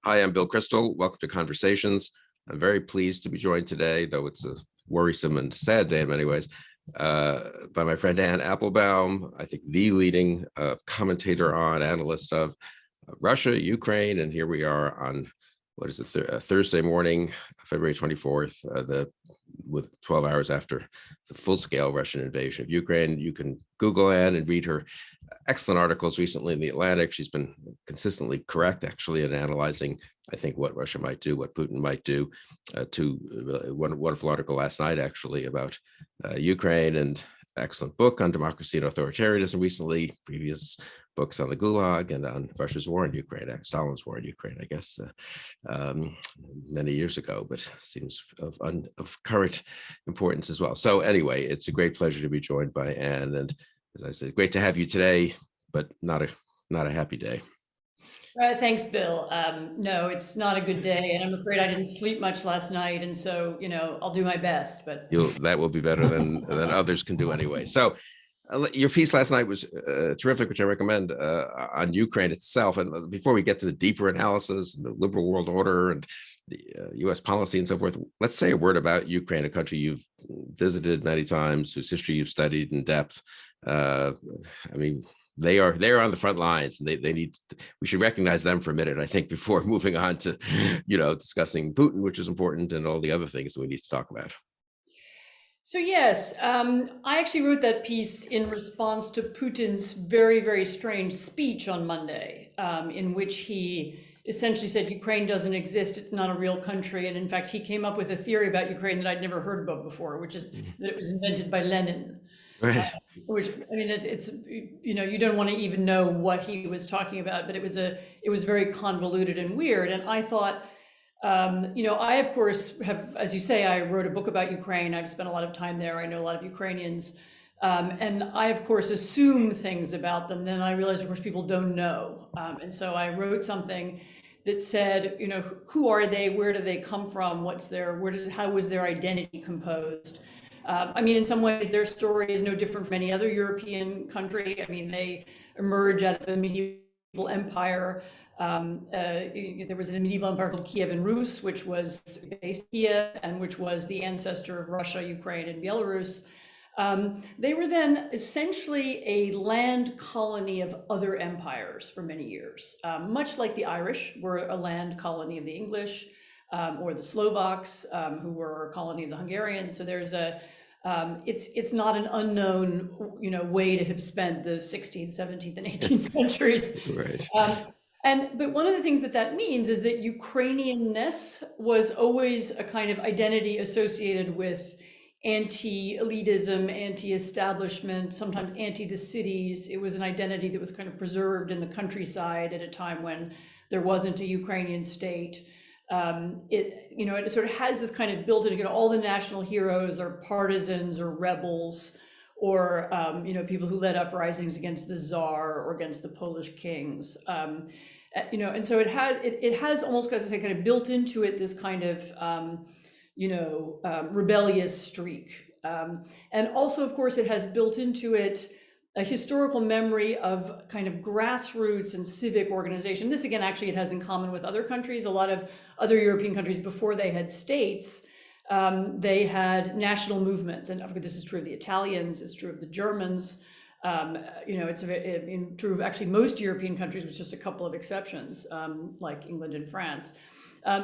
Hi, I'm Bill Crystal. Welcome to Conversations. I'm very pleased to be joined today, though it's a worrisome and sad day in many ways, by my friend Anne Applebaum, I think the leading commentator on, analyst of Russia, Ukraine, and here we are on, what is it, Thursday morning, February 24th, with 12 hours after the full-scale Russian invasion of Ukraine. You can Google Anne and read her excellent articles recently in The Atlantic. She's been consistently correct, actually, in analyzing, I think, what Russia might do, what Putin might do. One wonderful article last night, actually, about Ukraine, and excellent book on democracy and authoritarianism recently, previous books on the Gulag and on Russia's war in Ukraine, Stalin's war in Ukraine, I guess, many years ago, but seems of current importance as well. So anyway, it's a great pleasure to be joined by Anne, and as I said, great to have you today, but not a happy day. Thanks, Bill. No, it's not a good day, and I'm afraid I didn't sleep much last night, and so I'll do my best. But That will be better than others can do anyway. So, your piece last night was terrific, which I recommend, on Ukraine itself. And before we get to the deeper analysis, the liberal world order, and the U.S. policy and so forth, let's say a word about Ukraine, a country you've visited many times, whose history you've studied in depth. I mean, they're on the front lines, and we should recognize them for a minute, I think, before moving on to discussing Putin, which is important, and all the other things that we need to talk about. so yes, I actually wrote that piece in response to Putin's very, very strange speech on Monday, in which he essentially said Ukraine doesn't exist, it's not a real country, and in fact he came up with a theory about Ukraine that I'd never heard about before, which is that it was invented by Lenin. Right. Which, I mean, it's you don't want to even know what he was talking about, but it was very convoluted and weird. And I thought, I of course have, as you say, I wrote a book about Ukraine. I've spent a lot of time there. I know a lot of Ukrainians, and I of course assume things about them. Then I realized, of course, people don't know, and so I wrote something that said, who are they? Where do they come from? How was their identity composed? I mean, in some ways, their story is no different from any other European country. I mean, they emerge out of a medieval empire. There was a medieval empire called Kievan Rus, which was based in Kiev and which was the ancestor of Russia, Ukraine, and Belarus. They were then essentially a land colony of other empires for many years, much like the Irish were a land colony of the English. Or the Slovaks, who were a colony of the Hungarians. So there's it's not an unknown, way to have spent the 16th, 17th, and 18th centuries. Right. But one of the things that means is that Ukrainianness was always a kind of identity associated with anti-elitism, anti-establishment, sometimes anti the cities. It was an identity that was kind of preserved in the countryside at a time when there wasn't a Ukrainian state. It sort of has this kind of built in, all the national heroes are partisans or rebels, or people who led uprisings against the Tsar or against the Polish kings. And so it has almost, as I say, kind of built into it this kind of rebellious streak. And also, of course, it has built into it a historical memory of kind of grassroots and civic organization. This, again, actually, it has in common with other countries. A lot of other European countries, before they had states, they had national movements. And of course, this is true of the Italians, it's true of the Germans. It's true of actually most European countries, with just a couple of exceptions, like England and France.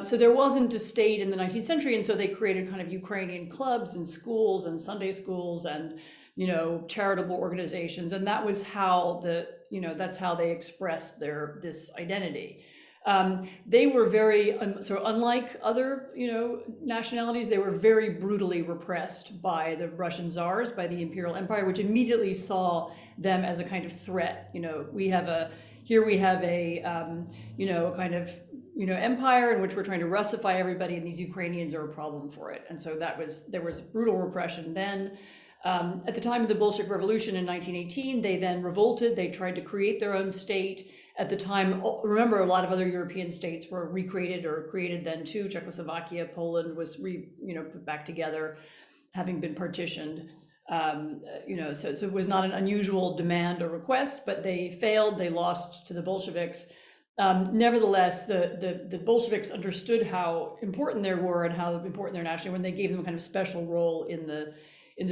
So there wasn't a state in the 19th century, and so they created kind of Ukrainian clubs and schools and Sunday schools and charitable organizations, and that was how that's how they expressed this identity. They were very, so unlike other, nationalities, they were very brutally repressed by the Russian czars, by the imperial empire, which immediately saw them as a kind of threat. We have a kind of, empire in which we're trying to Russify everybody, and these Ukrainians are a problem for it. And so there was brutal repression then. At the time of the Bolshevik Revolution in 1918, they then revolted. They tried to create their own state. At the time, remember, a lot of other European states were recreated or created then too. Czechoslovakia, Poland was put back together, having been partitioned. So it was not an unusual demand or request, but they failed. They lost to the Bolsheviks. Nevertheless, the Bolsheviks understood how important they were and how important they're nationally when they gave them a kind of special role in the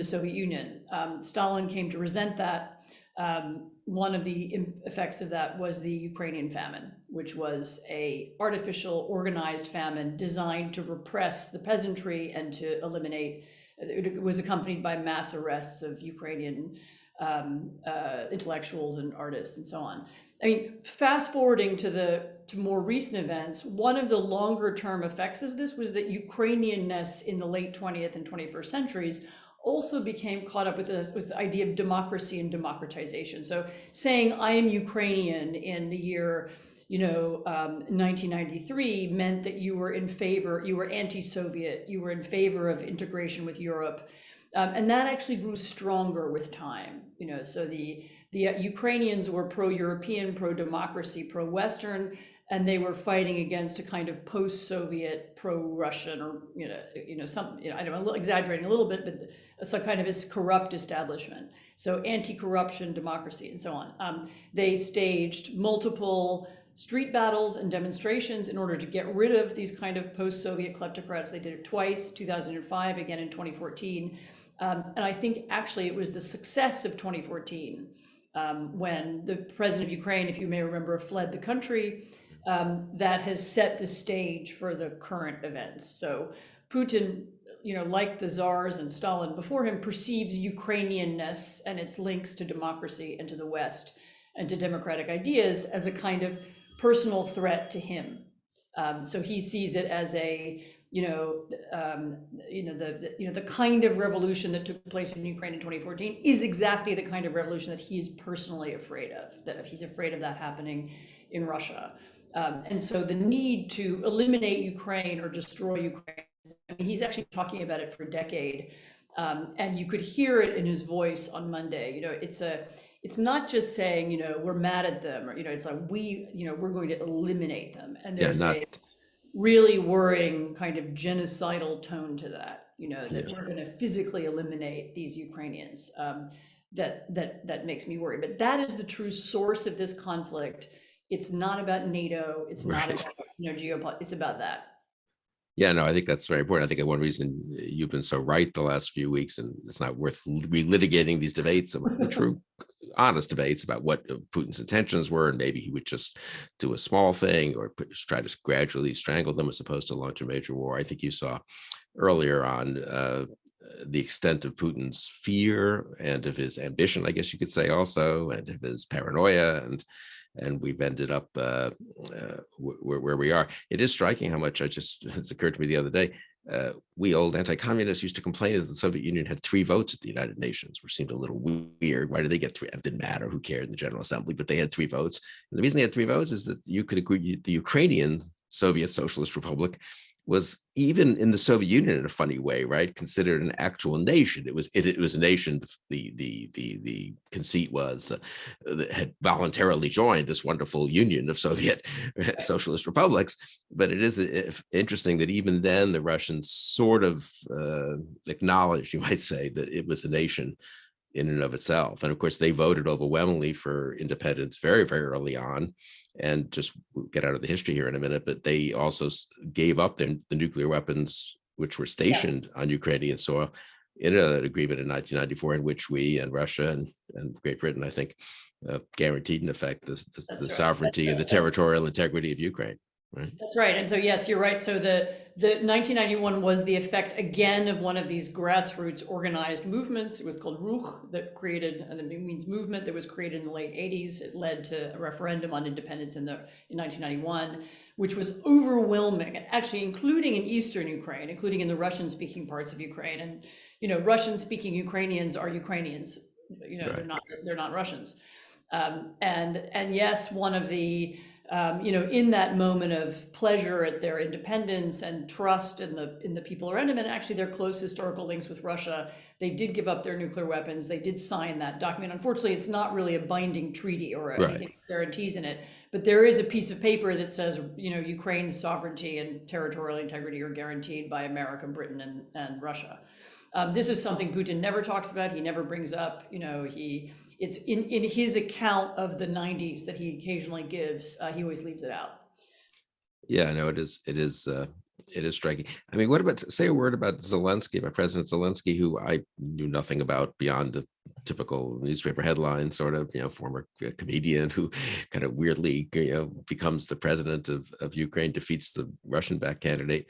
Soviet Union. Stalin came to resent that. One of the effects of that was the Ukrainian famine, which was a artificial organized famine designed to repress the peasantry and to eliminate. It was accompanied by mass arrests of Ukrainian intellectuals and artists and so on. I mean, fast forwarding to more recent events, one of the longer term effects of this was that Ukrainianness in the late 20th and 21st centuries also became caught up with this, was the idea of democracy and democratization. So saying I am Ukrainian in the year 1993 meant that you were in favor, you were anti-Soviet, you were in favor of integration with Europe. And that actually grew stronger with time. So the Ukrainians were pro-European, pro-democracy, pro-Western, and they were fighting against a kind of post-Soviet, pro-Russian, or I don't know, exaggerating a little bit, but some kind of this corrupt establishment. So anti-corruption, democracy, and so on. They staged multiple street battles and demonstrations in order to get rid of these kind of post-Soviet kleptocrats. They did it twice, 2005, again in 2014. And I think actually it was the success of 2014 when the president of Ukraine, if you may remember, fled the country, that has set the stage for the current events. So Putin, like the czars and Stalin before him, perceives Ukrainianness and its links to democracy and to the West and to democratic ideas as a kind of personal threat to him. So he sees it as a the kind of revolution that took place in Ukraine in 2014 is exactly the kind of revolution that he is personally afraid of, that he's afraid of that happening in Russia. And so the need to eliminate Ukraine or destroy Ukraine, I mean, he's actually talking about it for a decade. And you could hear it in his voice on Monday. It's not just saying, we're mad at them, or, it's like we're going to eliminate them. And there's a really worrying kind of genocidal tone to that, that we're going to physically eliminate these Ukrainians. That makes me worry. But that is the true source of this conflict. It's not about NATO. It's not about geopolitics. It's about that. Yeah, no, I think that's very important. I think one reason you've been so right the last few weeks, and it's not worth relitigating these debates, the true, honest debates about what Putin's intentions were, and maybe he would just do a small thing or try to gradually strangle them as opposed to launch a major war. I think you saw earlier on the extent of Putin's fear and of his ambition, I guess you could say also, and of his paranoia, and we've ended up where we are. It is striking how much it's occurred to me the other day. We old anti-communists used to complain that the Soviet Union had 3 votes at the United Nations, which seemed a little weird. Why did they get 3? It didn't matter. Who cared in the General Assembly? But they had 3 votes. And the reason they had 3 votes is that you could agree the Ukrainian Soviet Socialist Republic was, even in the Soviet Union in a funny way, right, considered an actual nation. It was a nation. The conceit was that had voluntarily joined this wonderful union of Soviet socialist republics. But it is interesting that even then the Russians sort of acknowledged, you might say, that it was a nation in and of itself. And of course, they voted overwhelmingly for independence very, very early on. And just we'll get out of the history here in a minute, but they also gave up the nuclear weapons which were stationed on Ukrainian soil in an agreement in 1994, in which we and Russia and Great Britain, I think, guaranteed in effect the sovereignty and the territorial integrity of Ukraine. Right. That's right. And so, yes, you're right. So the 1991 was the effect again of one of these grassroots organized movements. It was called Ruch, that created, and it means movement, that was created in the late 80s. It led to a referendum on independence in 1991, which was overwhelming, actually, including in Eastern Ukraine, including in the Russian-speaking parts of Ukraine. And Russian-speaking Ukrainians are Ukrainians. Right. They're not Russians. And yes, one of the in that moment of pleasure at their independence and trust in the people around them, and actually their close historical links with Russia, they did give up their nuclear weapons. They did sign that document. Unfortunately, it's not really a binding treaty or anything with guarantees in it, but there is a piece of paper that says, Ukraine's sovereignty and territorial integrity are guaranteed by America, Britain, and Russia. This is something Putin never talks about. He never brings up. it's in his account of the 90s that he occasionally gives, he always leaves it out. Yeah, no, it is striking. I mean, what about, say a word about Zelensky, about President Zelensky, who I knew nothing about beyond the typical newspaper headline, sort of, former comedian who kind of weirdly, becomes the president of Ukraine, defeats the Russian-backed candidate.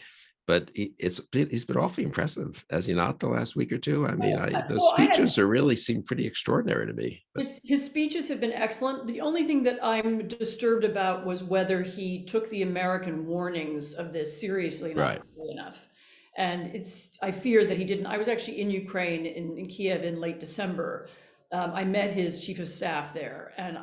But he's been awfully impressive, has he not, the last week or two? I mean, those So I had speeches are really seem pretty extraordinary to me. But his speeches have been excellent. The only thing that I'm disturbed about was whether he took the American warnings of this seriously enough, right, early enough. And I fear that he didn't. I was actually in Ukraine, in Kiev, in late December. I met his chief of staff there, and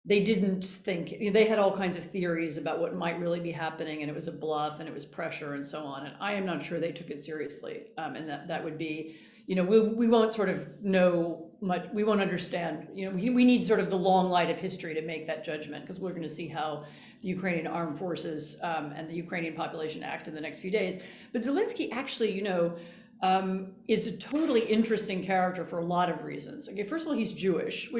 they didn't think, they had all kinds of theories about what might really be happening, and it was a bluff and it was pressure and so on. And I am not sure they took it seriously. And that would be, we won't sort of know much, we won't understand, we need sort of the long light of history to make that judgment, because we're going to see how the Ukrainian armed forces and the Ukrainian population act in the next few days. But Zelensky actually, is a totally interesting character for a lot of reasons. Okay, first of all, he's Jewish,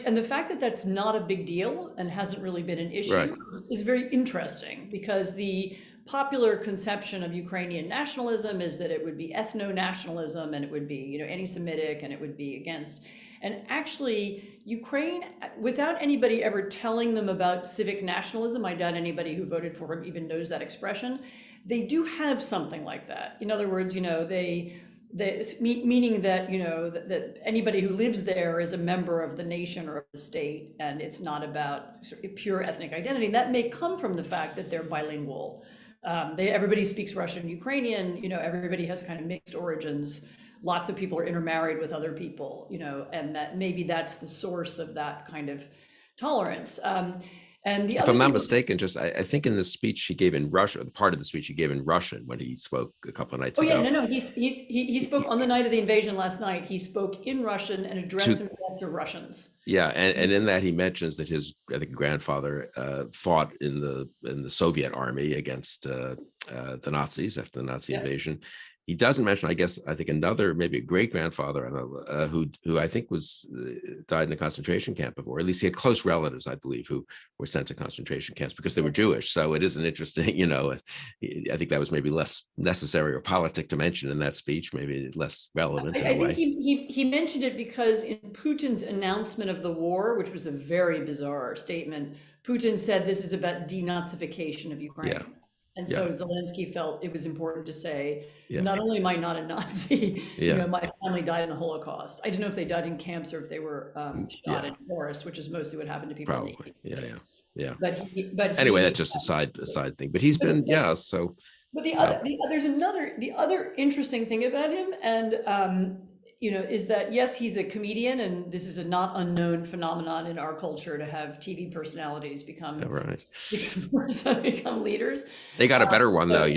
and the fact that that's not a big deal and hasn't really been an issue, right. is very interesting, because the popular conception of Ukrainian nationalism is that it would be ethno-nationalism, and it would be, anti-Semitic, and it would be against. And actually, Ukraine, without anybody ever telling them about civic nationalism, I doubt anybody who voted for him even knows that expression, they do have something like that. In other words, meaning that that anybody who lives there is a member of the nation or of the state, and it's not about pure ethnic identity. That may come from the fact that they're bilingual. Everybody speaks Russian, Ukrainian. Everybody has kind of mixed origins. Lots of people are intermarried with other people. And that maybe that's the source of that kind of tolerance. And the If other I'm not thing, mistaken, just I think in the speech he gave in Russia, the part of the speech he gave in Russian when he spoke a couple of nights oh yeah, ago, no, he spoke on the night of the invasion last night. He spoke in Russian and addressed to himself to Russians. yeah, and in that he mentions that his, I think, grandfather fought in the Soviet army against the Nazis after the Nazi invasion. He doesn't mention, I think another, maybe a great grandfather, who I think died in a concentration camp before. At least he had close relatives, I believe, who were sent to concentration camps because they were Jewish. So it is an interesting, I think that was maybe less necessary or politic to mention in that speech, maybe less relevant in a way. I think he mentioned it because in Putin's announcement of the war, which was a very bizarre statement, Putin said this is about denazification of Ukraine. Yeah. And so Zelensky felt it was important to say, not only am I not a Nazi, my family died in the Holocaust. I don't know if they died in camps or if they were shot in forests, which is mostly what happened to people. Probably, yeah. But anyway, that's just a side thing. But he's been, so. But the other interesting thing about him, and is that yes, he's a comedian, and this is a not unknown phenomenon in our culture to have TV personalities become leaders. They got a better one though,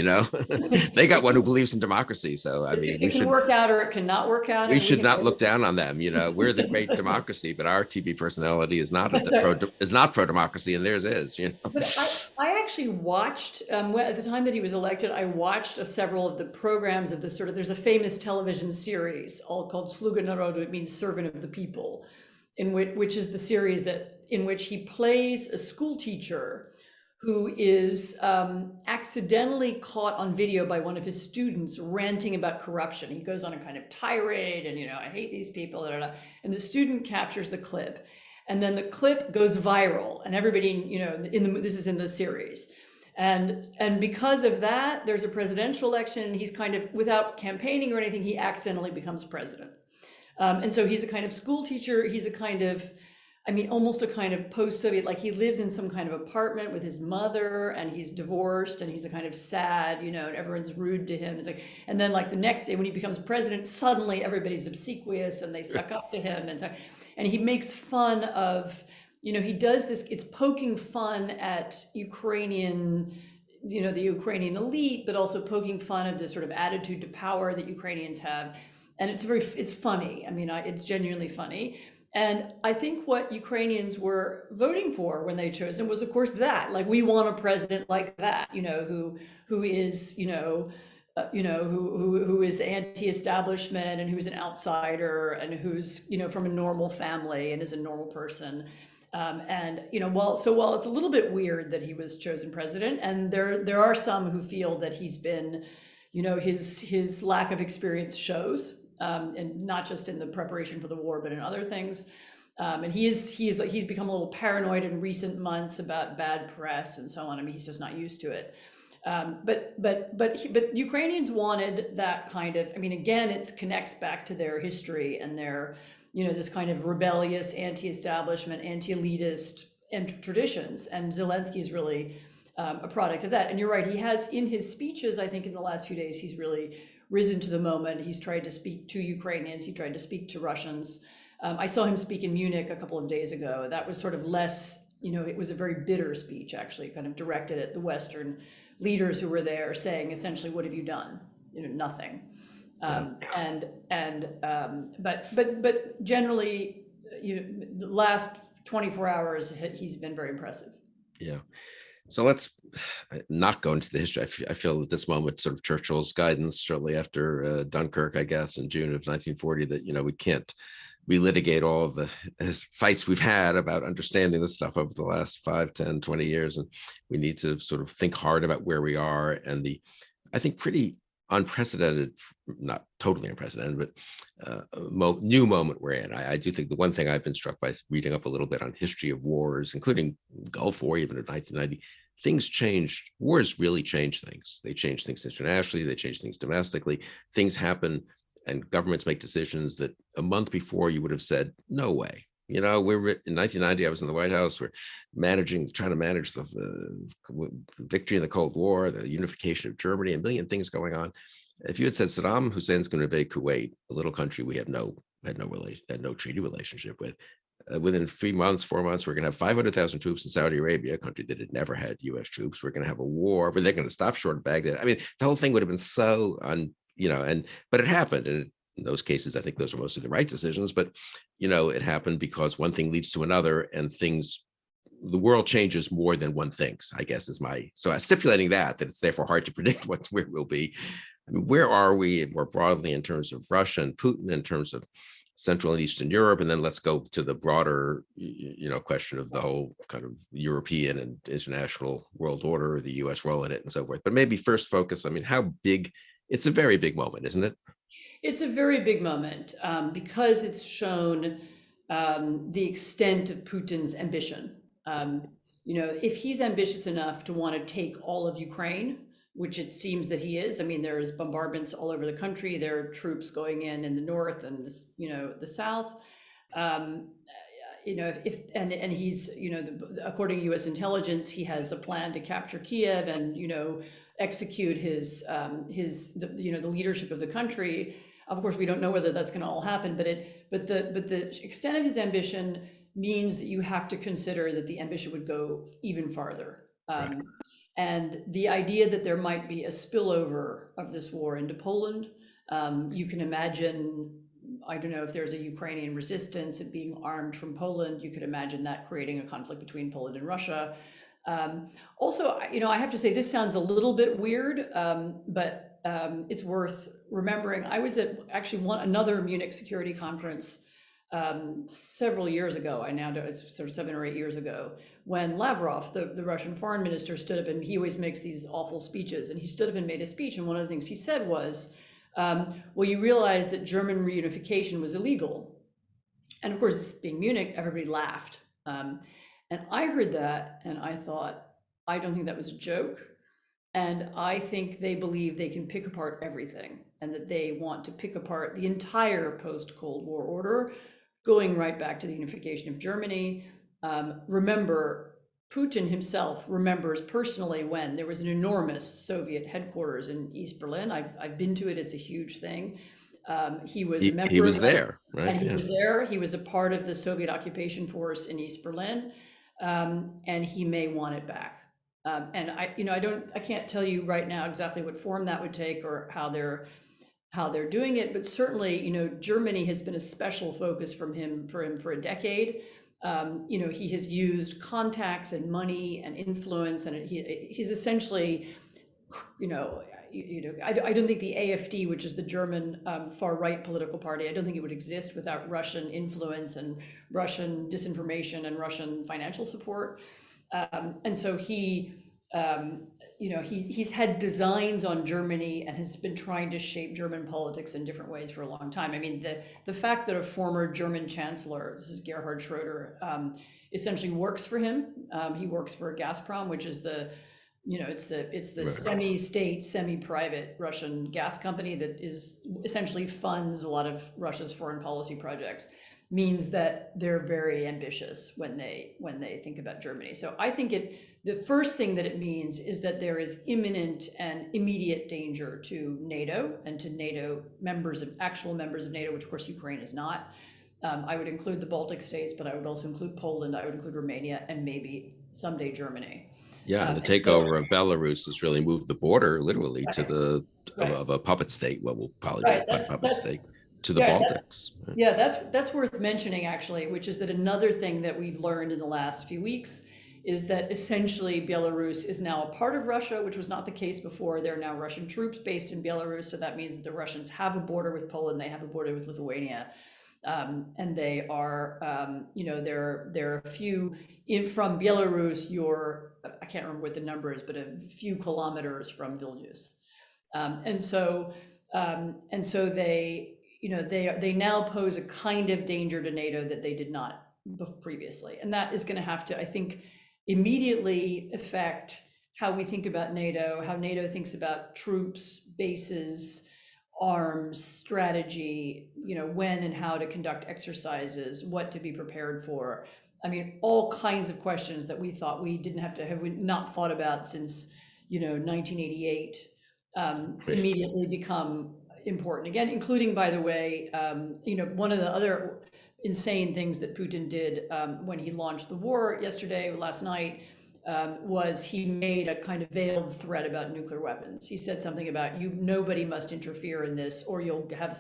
They got one who believes in democracy. So I mean, it can work out or it cannot work out. We should not look down on them. We're the great democracy, but our TV personality is not pro democracy, and theirs is. But I actually watched at the time that he was elected. I watched several of the programs of this there's a famous television series all called Sluga Narodu. It means servant of the people, which is the series in which he plays a school teacher who is accidentally caught on video by one of his students ranting about corruption. He goes on a kind of tirade, and I hate these people, and the student captures the clip, and then the clip goes viral, and everybody, this is in the series. And because of that, there's a presidential election, and he's kind of, without campaigning or anything, he accidentally becomes president. And so he's a kind of school teacher. He's a kind of, almost a kind of post-Soviet, like he lives in some kind of apartment with his mother, and he's divorced, and he's a kind of sad, and everyone's rude to him. It's like, and then like the next day when he becomes president, suddenly everybody's obsequious and they suck up to him. And he makes fun of, he does this, it's poking fun at Ukrainian, the Ukrainian elite, but also poking fun of this sort of attitude to power that Ukrainians have. And it's funny. It's genuinely funny. And I think what Ukrainians were voting for when they chose him was, of course, that, like, we want a president like that, who is, who is anti-establishment and who's an outsider and who's, from a normal family and is a normal person. And while it's a little bit weird that he was chosen president, and there are some who feel that he's been, his lack of experience shows, and not just in the preparation for the war, but in other things. And he's become a little paranoid in recent months about bad press and so on. I mean, he's just not used to it. But Ukrainians wanted that kind of. I mean, again, it connects back to their history and their, this kind of rebellious, anti-establishment, anti-elitist traditions. And Zelensky is really a product of that. And you're right, he has in his speeches, I think in the last few days, he's really risen to the moment. He's tried to speak to Ukrainians. He tried to speak to Russians. I saw him speak in Munich a couple of days ago. That was sort of less, it was a very bitter speech, actually, kind of directed at the Western leaders who were there, saying essentially, "What have you done? Nothing." But generally, the last 24 hours, he's been very impressive. Yeah. So let's not go into the history. I feel at this moment, sort of Churchill's guidance shortly after Dunkirk, I guess, in June of 1940, that, we can't relitigate all of the fights we've had about understanding this stuff over the last 5, 10, 20 years. And we need to sort of think hard about where we are and the, I think, pretty unprecedented, not totally unprecedented, but new moment we're in. I do think the one thing I've been struck by reading up a little bit on history of wars, including Gulf War, even in 1990, things changed. Wars really change things. They change things internationally. They change things domestically. Things happen and governments make decisions that a month before you would have said, no way. We're in 1990, I was in the White House. We're trying to manage the victory in the Cold War, the unification of Germany, a million things going on. If you had said Saddam Hussein's going to invade Kuwait, a little country we had no treaty relationship with, within 3 months, 4 months, we're going to have 500,000 troops in Saudi Arabia, a country that had never had U.S. troops. We're going to have a war, but they're going to stop short of Baghdad. I mean, the whole thing would have been so but it happened. And in those cases, I think those are mostly the right decisions, but, it happened because one thing leads to another and the world changes more than one thinks, I guess so stipulating that it's therefore hard to predict where we'll be. I mean, where are we more broadly in terms of Russia and Putin, in terms of Central and Eastern Europe? And then let's go to the broader, question of the whole kind of European and international world order, the US role in it and so forth. But maybe first focus, how big. It's a very big moment, isn't it? It's a very big moment because it's shown the extent of Putin's ambition. If he's ambitious enough to want to take all of Ukraine, which it seems that he is. I mean, there's bombardments all over the country. There are troops going in the north and the south. And he's, according to U.S. intelligence, he has a plan to capture Kiev and execute the leadership of the country. Of course, we don't know whether that's going to all happen, but the extent of his ambition means that you have to consider that the ambition would go even farther. Right. And the idea that there might be a spillover of this war into Poland, you can imagine. I don't know if there's a Ukrainian resistance and being armed from Poland. You could imagine that creating a conflict between Poland and Russia. Also, I have to say this sounds a little bit weird, but it's worth remembering. I was at actually another Munich security conference several years ago. I now know it's sort of 7 or 8 years ago, when Lavrov, the Russian foreign minister, stood up, and he always makes these awful speeches, and he stood up and made a speech. And one of the things he said was, well, you realize that German reunification was illegal. And of course, being Munich, everybody laughed. And I heard that and I thought, I don't think that was a joke. And I think they believe they can pick apart everything, and that they want to pick apart the entire post-Cold War order, going right back to the unification of Germany. Remember, Putin himself remembers personally when there was an enormous Soviet headquarters in East Berlin. I've been to it. It's a huge thing. He was a member. He was there, right? And he was there. He was a part of the Soviet occupation force in East Berlin, and he may want it back. And I can't tell you right now exactly what form that would take or how they're doing it, but certainly, Germany has been a special focus for him for a decade. He has used contacts and money and influence, and he's essentially, I don't think the AfD, which is the German far right political party, I don't think it would exist without Russian influence and Russian disinformation and Russian financial support. And so he's had designs on Germany and has been trying to shape German politics in different ways for a long time. I mean, the fact that a former German chancellor, this is Gerhard Schroeder, essentially works for him. He works for Gazprom, which is it's the Right. semi-state, semi-private Russian gas company that is essentially funds a lot of Russia's foreign policy projects, means that they're very ambitious when they think about Germany. So I think the first thing that it means is that there is imminent and immediate danger to NATO and to NATO actual members of NATO, which of course Ukraine is not. I would include the Baltic states, but I would also include Poland, I would include Romania, and maybe someday Germany. Yeah, and the takeover of Belarus has really moved the border literally to the of a puppet state. What will probably be a puppet state to the Baltics. That's worth mentioning actually, which is that another thing that we've learned in the last few weeks is that essentially Belarus is now a part of Russia, which was not the case before. There are now Russian troops based in Belarus, so that means that the Russians have a border with Poland, they have a border with Lithuania. And they are, there are a few from Belarus. I can't remember what the number is, but a few kilometers from Vilnius, and so they now pose a kind of danger to NATO that they did not previously, and that is going to have to, I think, immediately affect how we think about NATO, how NATO thinks about troops, bases, arms, strategy, when and how to conduct exercises, what to be prepared for. I mean, all kinds of questions that we thought we didn't have we not thought about since 1988 immediately become important again, including, by the way, one of the other insane things that Putin did when he launched the war last night, was he made a kind of veiled threat about nuclear weapons. He said something about nobody must interfere in this, or you'll have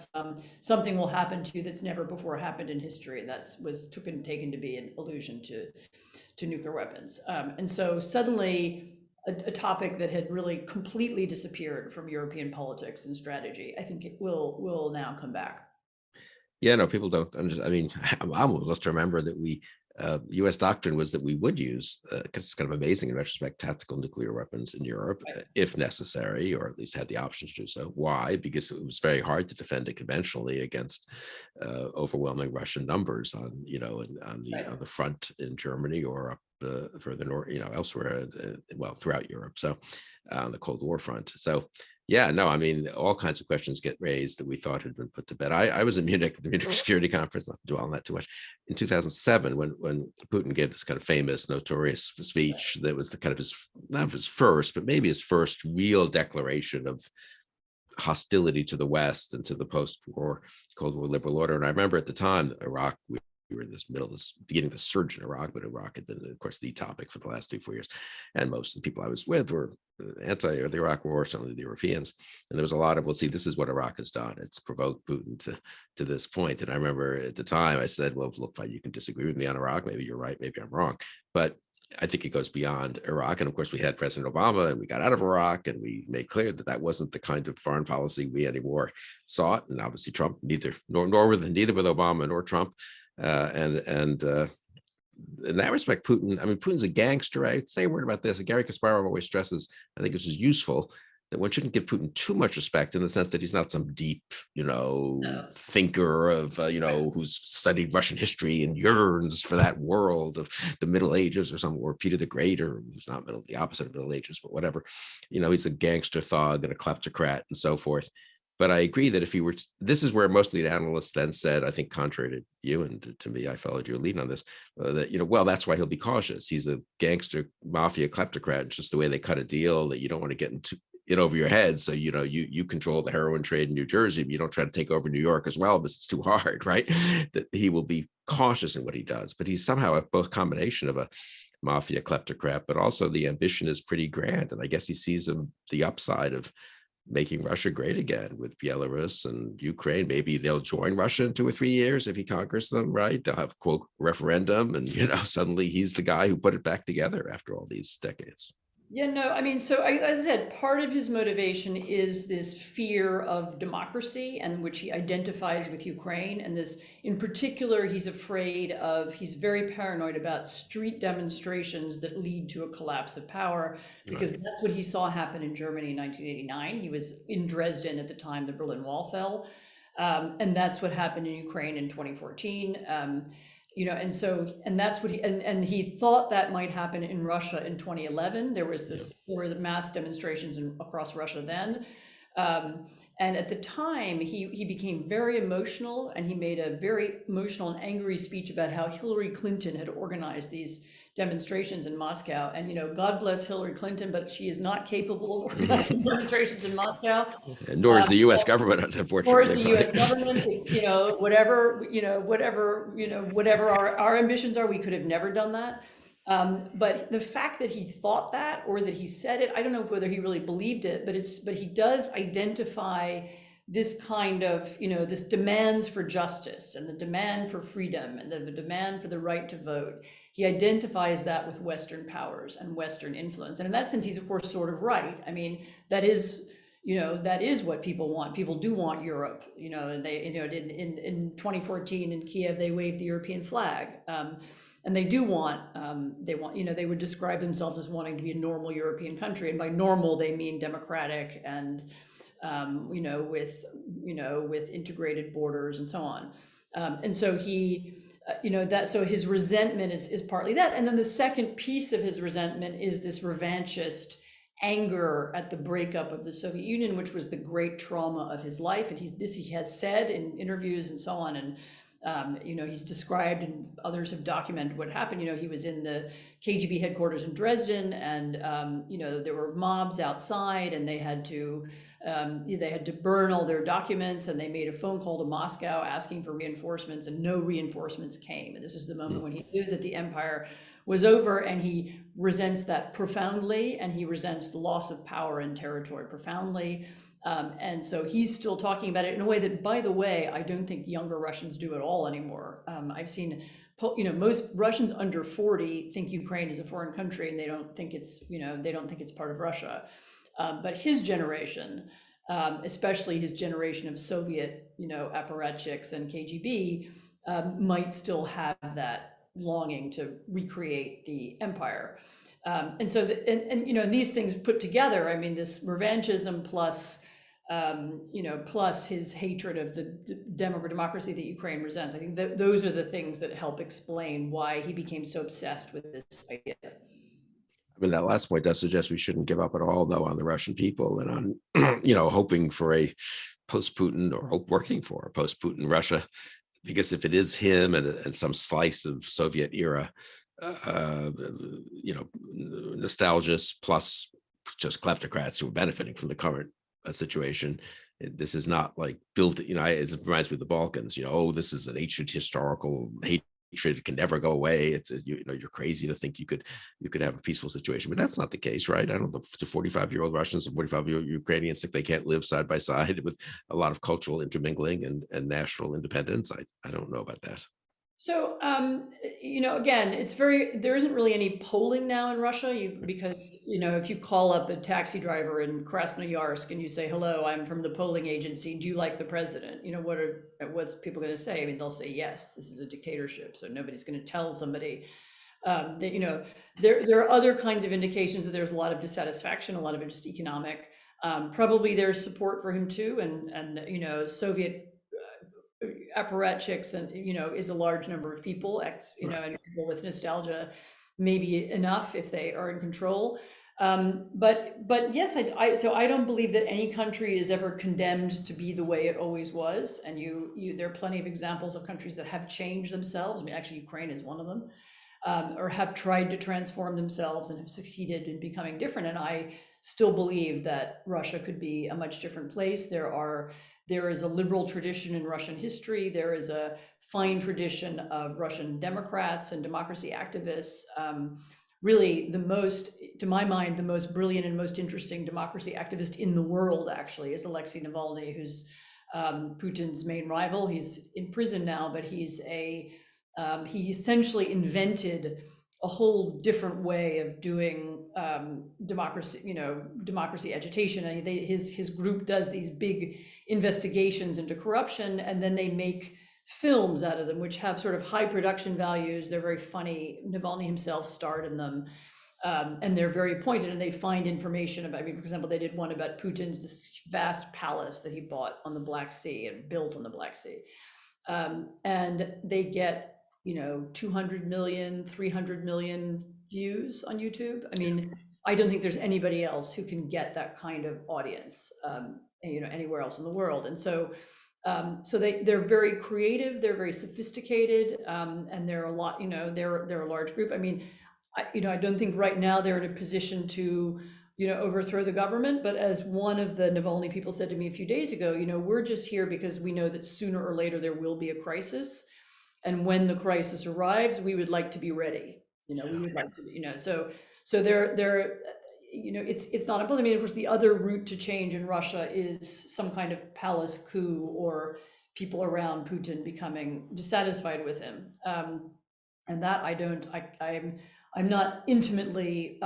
something will happen to you that's never before happened in history. And that was taken to be an allusion to nuclear weapons. And so suddenly a topic that had really completely disappeared from European politics and strategy, I think it will now come back. Yeah, no, people don't understand. I mean, I'm old enough to remember that U.S. doctrine was that we would use, because it's kind of amazing in retrospect, tactical nuclear weapons in Europe, if necessary, or at least had the option to do so. Why? Because it was very hard to defend it conventionally against overwhelming Russian numbers on the front in Germany or up further north, elsewhere, throughout Europe. So on the Cold War front. So yeah, no, I mean, all kinds of questions get raised that we thought had been put to bed. I was in Munich at the Munich Security Conference, not to dwell on that too much, in 2007, when Putin gave this kind of famous, notorious speech that was the kind of not his first, but maybe his first real declaration of hostility to the West and to the post-war Cold War liberal order. And I remember at the time, Iraq, we were in this beginning of the surge in Iraq, but Iraq had been, of course, the topic for the last 3-4 years. And most of the people I was with were anti the Iraq war, certainly the Europeans. And there was a lot of, this is what Iraq has done. It's provoked Putin to this point. And I remember at the time I said, well, look, you can disagree with me on Iraq. Maybe you're right. Maybe I'm wrong. But I think it goes beyond Iraq. And of course, we had President Obama and we got out of Iraq, and we made clear that that wasn't the kind of foreign policy we anymore sought. And obviously Trump, neither with Obama nor Trump. And in that respect, Putin's a gangster. Right? Say a word about this. Gary Kasparov always stresses, I think this is useful, that one shouldn't give Putin too much respect in the sense that he's not some deep, thinker of, who's studied Russian history and yearns for that world of the Middle Ages or something, or Peter the Great, or who's not the opposite of Middle Ages, but whatever. He's a gangster thug and a kleptocrat and so forth. But I agree that if he were, this is where most of the analysts then said, I think contrary to you and to me, I followed your lead on this, that, that's why he'll be cautious. He's a gangster mafia kleptocrat. It's just the way they cut a deal that you don't want to get in over your head. So, you control the heroin trade in New Jersey, but you don't try to take over New York as well, because it's too hard, right? That he will be cautious in what he does. But he's somehow both combination of a mafia kleptocrat, but also the ambition is pretty grand. And I guess he sees the upside of making Russia great again with Belarus and Ukraine. Maybe they'll join Russia in 2 or 3 years if he conquers them, right? They'll have, quote, referendum, and suddenly he's the guy who put it back together after all these decades. Yeah, no, I mean, as I said, part of his motivation is this fear of democracy, and which he identifies with Ukraine. And this, in particular, he's very paranoid about street demonstrations that lead to a collapse of power, Right. because that's what he saw happen in Germany in 1989. He was in Dresden at the time the Berlin Wall fell. And that's what happened in Ukraine in 2014. And that's what and he thought that might happen in Russia in 2011. Yeah. There were mass demonstrations across Russia then. Um, and at the time, he became very emotional, and he made a very emotional and angry speech about how Hillary Clinton had organized these demonstrations in Moscow. And, God bless Hillary Clinton, but she is not capable of organizing demonstrations in Moscow. And nor is the U.S. government, Or is unfortunately. the Right. US government, whatever our ambitions are, we could have never done that. But the fact that he thought that, or that he said it, I don't know whether he really believed it, but he does identify this kind of, this demands for justice, and the demand for freedom, and the demand for the right to vote. He identifies that with Western powers and Western influence. And in that sense, he's of course sort of right. I mean, that is what people want. People do want Europe, and they, in 2014 in Kiev, they waved the European flag. And they do want, they would describe themselves as wanting to be a normal European country. And by normal, they mean democratic and, with integrated borders and so on. And so so his resentment is partly that. And then the second piece of his resentment is this revanchist anger at the breakup of the Soviet Union, which was the great trauma of his life. And he has said in interviews and so on. And, he's described, and others have documented what happened. He was in the KGB headquarters in Dresden, and, there were mobs outside, and they had to burn all their documents, and they made a phone call to Moscow asking for reinforcements, and no reinforcements came. And this is the moment when he knew that the empire was over, and he resents that profoundly, and he resents the loss of power and territory profoundly. And so he's still talking about it in a way that, by the way, I don't think younger Russians do at all anymore. I've seen, most Russians under 40 think Ukraine is a foreign country, and they don't think it's part of Russia. But his generation, especially his generation of Soviet, apparatchiks and KGB, might still have that longing to recreate the empire. And so, these things put together, I mean, this revanchism plus, plus his hatred of the democracy that Ukraine resents. I think that those are the things that help explain why he became so obsessed with this idea. I mean, that last point does suggest we shouldn't give up at all, though, on the Russian people and on, hoping for a post-Putin, or working for a post-Putin Russia, because if it is him and some slice of Soviet era, nostalgists plus just kleptocrats who are benefiting from the current situation. This is not like built, it reminds me of the Balkans, this is an ancient historical hatred, it can never go away. It's, you're crazy to think you could have a peaceful situation, but that's not the case, right? I don't know, the 45-year-old Russians and 45-year-old Ukrainians think they can't live side by side with a lot of cultural intermingling and national independence. I don't know about that. So, again, there isn't really any polling now in Russia, because, if you call up a taxi driver in Krasnoyarsk and you say, hello, I'm from the polling agency, do you like the president? What's people going to say? I mean, they'll say, yes, this is a dictatorship. So nobody's going to tell somebody that, there are other kinds of indications that there's a lot of dissatisfaction, a lot of it just economic. Probably there's support for him too. And Soviet apparatchiks, and is a large number of people, and people with nostalgia, maybe enough if they are in control. But yes, so I don't believe that any country is ever condemned to be the way it always was. And there are plenty of examples of countries that have changed themselves. I mean, actually, Ukraine is one of them, or have tried to transform themselves and have succeeded in becoming different. And I still believe that Russia could be a much different place. There is a liberal tradition in Russian history. There is a fine tradition of Russian Democrats and democracy activists. Really, to my mind, the most brilliant and most interesting democracy activist in the world, actually, is Alexei Navalny, who's Putin's main rival. He's in prison now, but he essentially invented a whole different way of doing democracy agitation. And his group does these big investigations into corruption, and then they make films out of them, which have sort of high production values. They're very funny. Navalny himself starred in them. And they're very pointed, and they find information about, I mean, for example, they did one about Putin's this vast palace that he bought on the Black Sea and built on the Black Sea. And they get, 200 million, 300 million views on YouTube. I mean, I don't think there's anybody else who can get that kind of audience, anywhere else in the world. And so they're very creative, they're very sophisticated, and they're a lot, they're a large group. I mean, I don't think right now they're in a position to, overthrow the government. But as one of the Navalny people said to me a few days ago, we're just here because we know that sooner or later there will be a crisis. And when the crisis arrives, we would like to be ready. We would like to, so they're, it's not impossible. I mean, of course, the other route to change in Russia is some kind of palace coup, or people around Putin becoming dissatisfied with him. And that I'm not intimately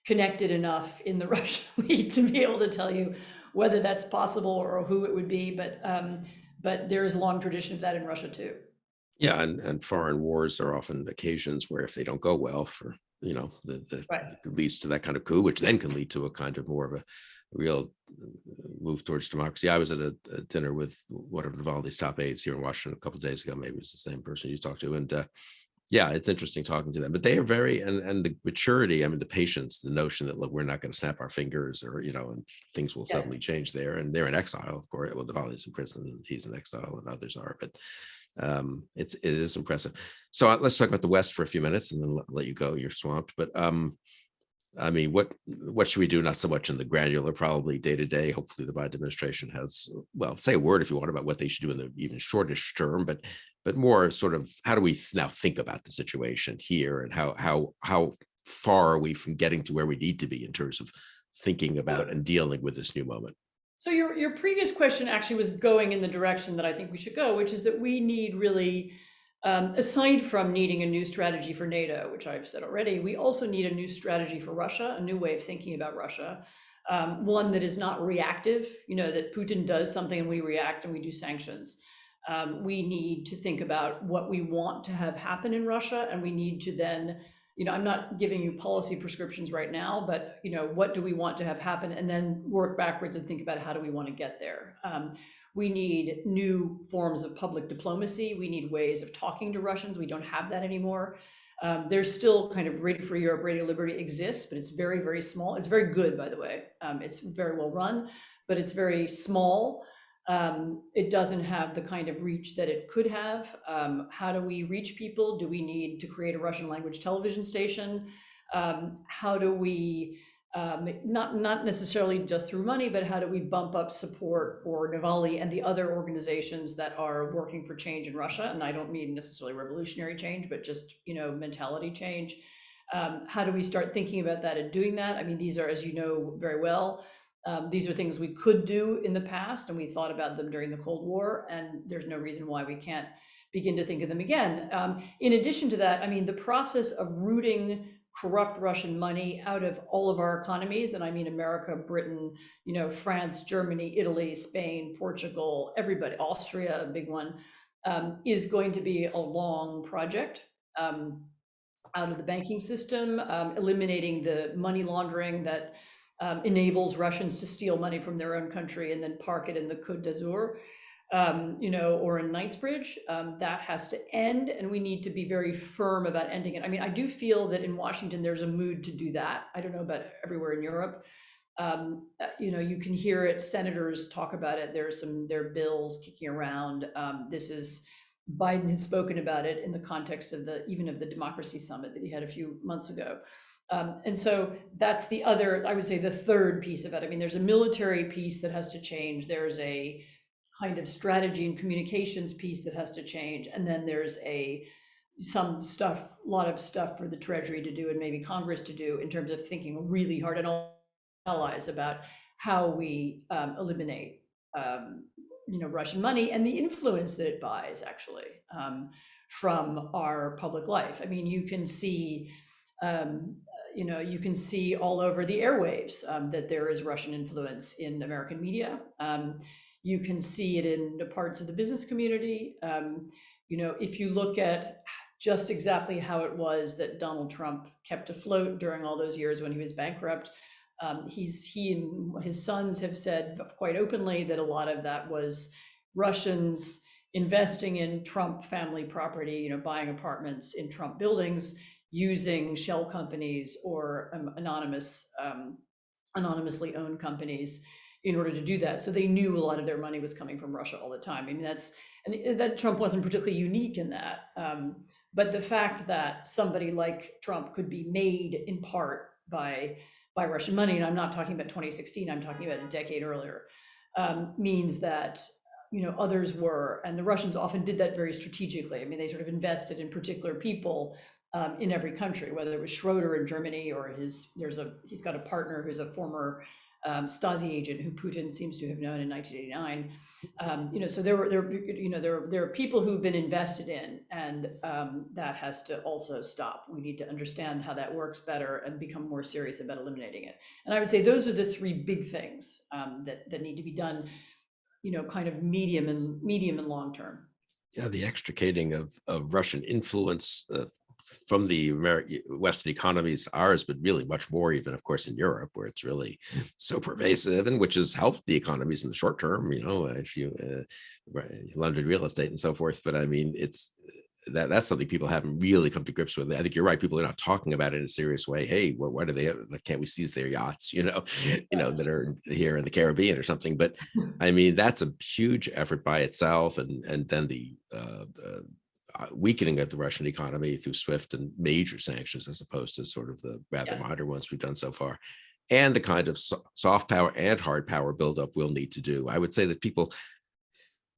connected enough in the Russian elite to be able to tell you whether that's possible or who it would be. But there is a long tradition of that in Russia too. Yeah, and foreign wars are often occasions where, if they don't go well, for Right. it leads to that kind of coup, which then can lead to a kind of more of a real move towards democracy. I was at a dinner with one of Navalny's top aides here in Washington a couple of days ago. Maybe it's the same person you talked to, and yeah, it's interesting talking to them. But they are very, and the maturity, I mean, the patience, the notion that, look, we're not going to snap our fingers, or and things will suddenly change there. And they're in exile, of course. Well, Navalny's in prison, and he's in exile, and others are. But it is impressive. So let's talk about the West for a few minutes, and then let you go. You're swamped. But I mean, what should we do? Not so much in the granular, probably day to day. Hopefully, the Biden administration has, well, say a word if you want about what they should do in the even shortish term, but more sort of, how do we now think about the situation here, and how far are we from getting to where we need to be in terms of thinking about and dealing with this new moment? So your previous question actually was going in the direction that I think we should go, which is that we need really, aside from needing a new strategy for NATO, which I've said already, we also need a new strategy for Russia, a new way of thinking about Russia, one that is not reactive, that Putin does something and we react and we do sanctions. We need to think about what we want to have happen in Russia, and we need to then, I'm not giving you policy prescriptions right now, but what do we want to have happen, and then work backwards and think about how do we want to get there. We need new forms of public diplomacy. We need ways of talking to Russians. We don't have that anymore. There's still kind of Radio Free Europe, Radio Liberty exists, but it's very, very small. It's very good, by the way. It's very well run, but it's very small. It doesn't have the kind of reach that it could have. How do we reach people? Do we need to create a Russian language television station? How do we, not necessarily just through money, but how do we bump up support for Navalny and the other organizations that are working for change in Russia? And I don't mean necessarily revolutionary change, but just, mentality change. How do we start thinking about that and doing that? I mean, these are, as you know very well, these are things we could do in the past, and we thought about them during the Cold War, and there's no reason why we can't begin to think of them again. In addition to that, I mean, the process of rooting corrupt Russian money out of all of our economies, and I mean America, Britain, France, Germany, Italy, Spain, Portugal, everybody, Austria, a big one, is going to be a long project. Out of the banking system, eliminating the money laundering that enables Russians to steal money from their own country and then park it in the Côte d'Azur, or in Knightsbridge. That has to end, and we need to be very firm about ending it. I mean, I do feel that in Washington, there's a mood to do that. I don't know about everywhere in Europe. You can hear it. Senators talk about it. There are bills kicking around. Biden had spoken about it in the context of even of the democracy summit that he had a few months ago. And so that's the other, I would say, the third piece of it. I mean, there's a military piece that has to change. There's a kind of strategy and communications piece that has to change. And then there's a lot of stuff for the Treasury to do and maybe Congress to do in terms of thinking really hard and all allies about how we eliminate Russian money and the influence that it buys actually from our public life. I mean, you can see you can see all over the airwaves that there is Russian influence in American media. You can see it in the parts of the business community. If you look at just exactly how it was that Donald Trump kept afloat during all those years when he was bankrupt, he and his sons have said quite openly that a lot of that was Russians investing in Trump family property, buying apartments in Trump buildings, using shell companies or anonymously owned companies in order to do that. So they knew a lot of their money was coming from Russia all the time. I mean, that Trump wasn't particularly unique in that. But the fact that somebody like Trump could be made in part by Russian money, and I'm not talking about 2016, I'm talking about a decade earlier, means that others were, and the Russians often did that very strategically. I mean, they sort of invested in particular people in every country, whether it was Schroeder in Germany or he's got a partner who's a former Stasi agent who Putin seems to have known in 1989. So there are people who've been invested in, and that has to also stop. We need to understand how that works better and become more serious about eliminating it. And I would say those are the three big things that need to be done, kind of medium and long term. Yeah, the extricating of Russian influence from the Western economies, ours, but really much more even, of course, in Europe, where it's really so pervasive, and which has helped the economies in the short term, if you London real estate and so forth. But I mean, that's something people haven't really come to grips with. I think you're right. People are not talking about it in a serious way. Hey, well, why do they can't we seize their yachts, that are here in the Caribbean or something? But I mean, that's a huge effort by itself. And then the weakening of the Russian economy through SWIFT and major sanctions, as opposed to sort of the rather minor ones we've done so far. And the kind of soft power and hard power buildup we'll need to do. I would say that people,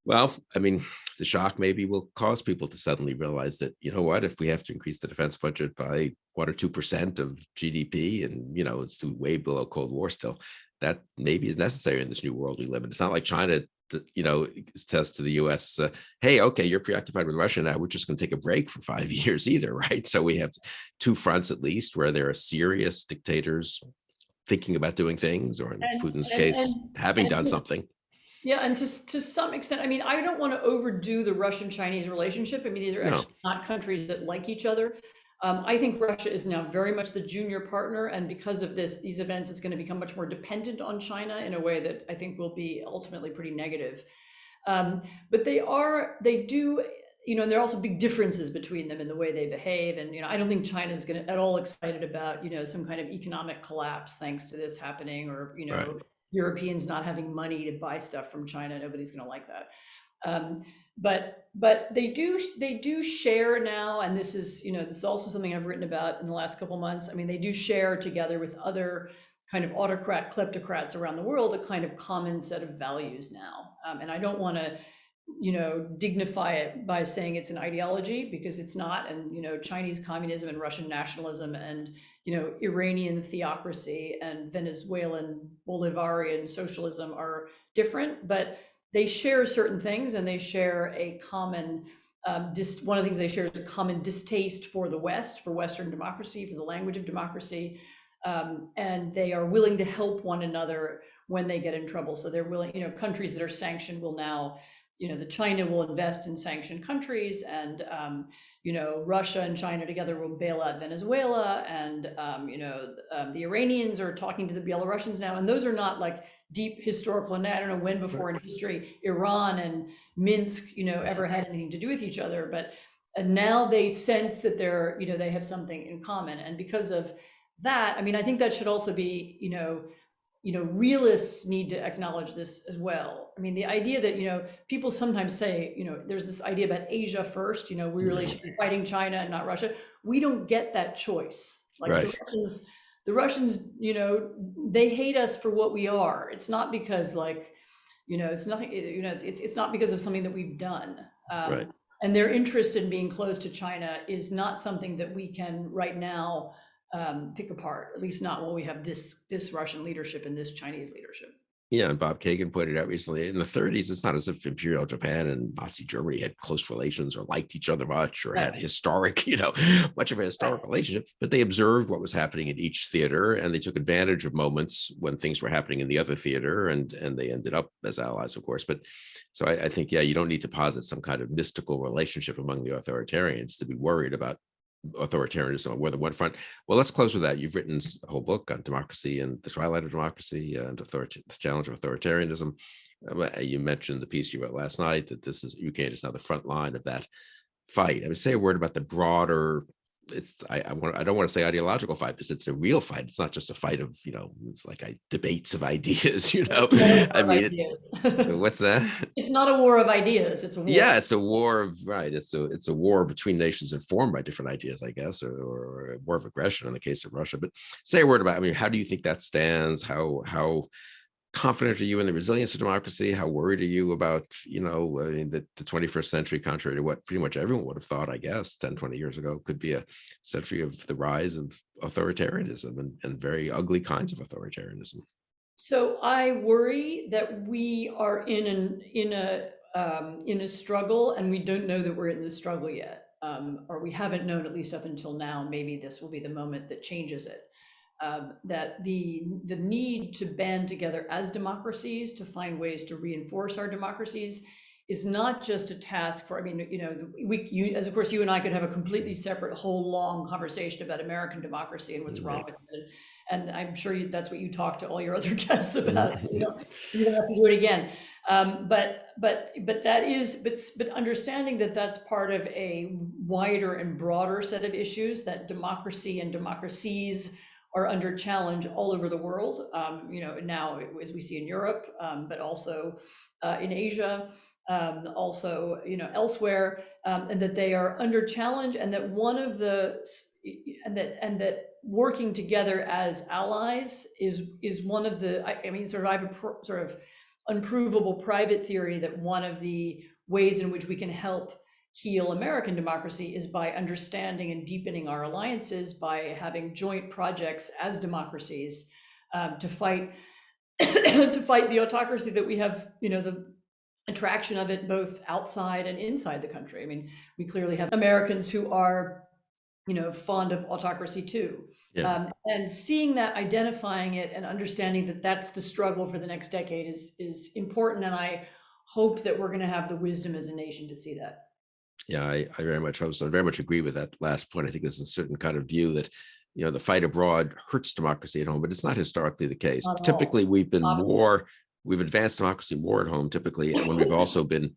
well, I mean, the shock maybe will cause people to suddenly realize that, what, if we have to increase the defense budget by 1 or 2% of GDP, and, it's way below Cold War still, that maybe is necessary in this new world we live in. It's not like China, says to the US, hey, okay, you're preoccupied with Russia now, we're just going to take a break for 5 years either, right? So we have two fronts at least where there are serious dictators thinking about doing things, or in Putin's case, having done something. Yeah, and to some extent, I mean, I don't want to overdo the Russian-Chinese relationship. I mean, these are actually not countries that like each other. I think Russia is now very much the junior partner, and because of these events, it's going to become much more dependent on China in a way that I think will be ultimately pretty negative. But they do, and there are also big differences between them in the way they behave. And, I don't think China is at all excited about, some kind of economic collapse thanks to this happening, or, Right. Europeans not having money to buy stuff from China. Nobody's going to like that. But they do share now, and this is also something I've written about in the last couple of months. I mean, they do share together with other kind of kleptocrats around the world a kind of common set of values now. And I don't want to dignify it by saying it's an ideology, because it's not. And Chinese communism and Russian nationalism and Iranian theocracy and Venezuelan Bolivarian socialism are different, but they share certain things, and they share a common one of the things they share is a common distaste for the West, for Western democracy, for the language of democracy, and they are willing to help one another when they get in trouble. So they're willing, countries that are sanctioned will now, the China will invest in sanctioned countries, and Russia and China together will bail out Venezuela, and the Iranians are talking to the Belarusians now, and those are not like deep historical, and I don't know when before in history Iran and Minsk ever had anything to do with each other, but now they sense that they have something in common. And because of that, I mean, I think that should also be realists need to acknowledge this as well. I mean, the idea that, people sometimes say, there's this idea about Asia first, we really should be fighting China and not Russia. We don't get that choice. Like Right. the Russians, they hate us for what we are. It's not because it's nothing, it's not because of something that we've done. Right. And their interest in being close to China is not something that we can right now pick apart, at least not when we have this Russian leadership and this Chinese leadership. Yeah, and Bob Kagan pointed out recently in the 30s, it's not as if Imperial Japan and Nazi Germany had close relations or liked each other much or had Right, historic, much of a historic right. relationship, but they observed what was happening in each theater and they took advantage of moments when things were happening in the other theater and they ended up as allies, of course. But so I think, yeah, you don't need to posit some kind of mystical relationship among the authoritarians to be worried about authoritarianism on more than one front. Well, let's close with that. You've written a whole book on democracy and the twilight of democracy and the challenge of authoritarianism. You mentioned the piece you wrote last night that this is Ukraine is now the front line of that fight. I would say a word about the broader. I don't want to say ideological fight because it's a real fight. It's not just a fight of it's like debates of ideas. It's not a war I of mean, ideas. what's that? It's not a war of ideas, it's a Yeah, war. it's a war of right. It's a war between nations informed by different ideas, I guess, or a war of aggression in the case of Russia. But say a word about. I mean, how do you think that stands? How confident are you in the resilience of democracy? How worried are you about I mean, the 21st century, contrary to what pretty much everyone would have thought, I guess, 10, 20 years ago, could be a century of the rise of authoritarianism and very ugly kinds of authoritarianism. So I worry that we are in a struggle, and we don't know that we're in the struggle yet, or we haven't known at least up until now. Maybe this will be the moment that changes it. That the need to band together as democracies to find ways to reinforce our democracies is not just a task for. I mean, as of course you and I could have a completely separate, whole long conversation about American democracy and what's wrong Right. with it. And I'm sure that's what you talk to all your other guests about. So Mhm. you don't have to do it again. But understanding that that's part of a wider and broader set of issues, that democracy and democracies are under challenge all over the world. Now as we see in Europe, but also in Asia, also elsewhere, and that they are under challenge, and that one of the and that working together as allies is one of the. I mean, sort of I have a sort of unprovable private theory that one of the ways in which we can help heal American democracy is by understanding and deepening our alliances, by having joint projects as democracies, to fight to fight the autocracy that we have, the attraction of it both outside and inside the country. I mean, we clearly have Americans who are, fond of autocracy too. Yeah. And seeing that, identifying it, and understanding that that's the struggle for the next decade is important. And I hope that we're going to have the wisdom as a nation to see that. Yeah, I very much hope so. I very much agree with that last point. I think there's a certain kind of view that, the fight abroad hurts democracy at home, but it's not historically the case. Not at Typically, all. Opposite. we've advanced democracy more at home, typically, when we've also been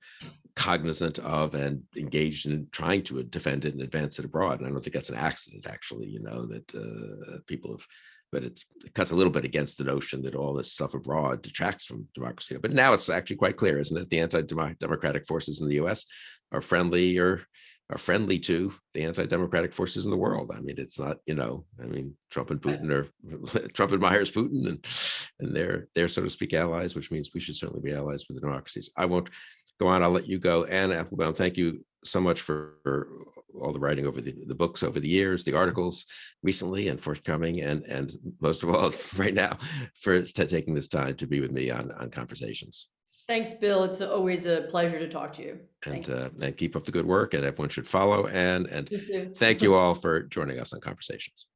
cognizant of and engaged in trying to defend it and advance it abroad. And I don't think that's an accident, actually, that people have, but it cuts a little bit against the notion that all this stuff abroad detracts from democracy. But now it's actually quite clear, isn't it? The anti-democratic forces in the US are friendly to the anti-democratic forces in the world. I mean, it's not, I mean, Trump and Putin are Trump admires Putin and they're so to speak allies, which means we should certainly be allies with the democracies. I won't go on. I'll let you go. Anne Applebaum, thank you so much for all the writing over the books over the years, the articles recently and forthcoming, and most of all right now for taking this time to be with me on Conversations. Thanks, Bill. It's always a pleasure to talk to you. And Thank you. and keep up the good work, and everyone should follow. And You thank too. you all for joining us on Conversations.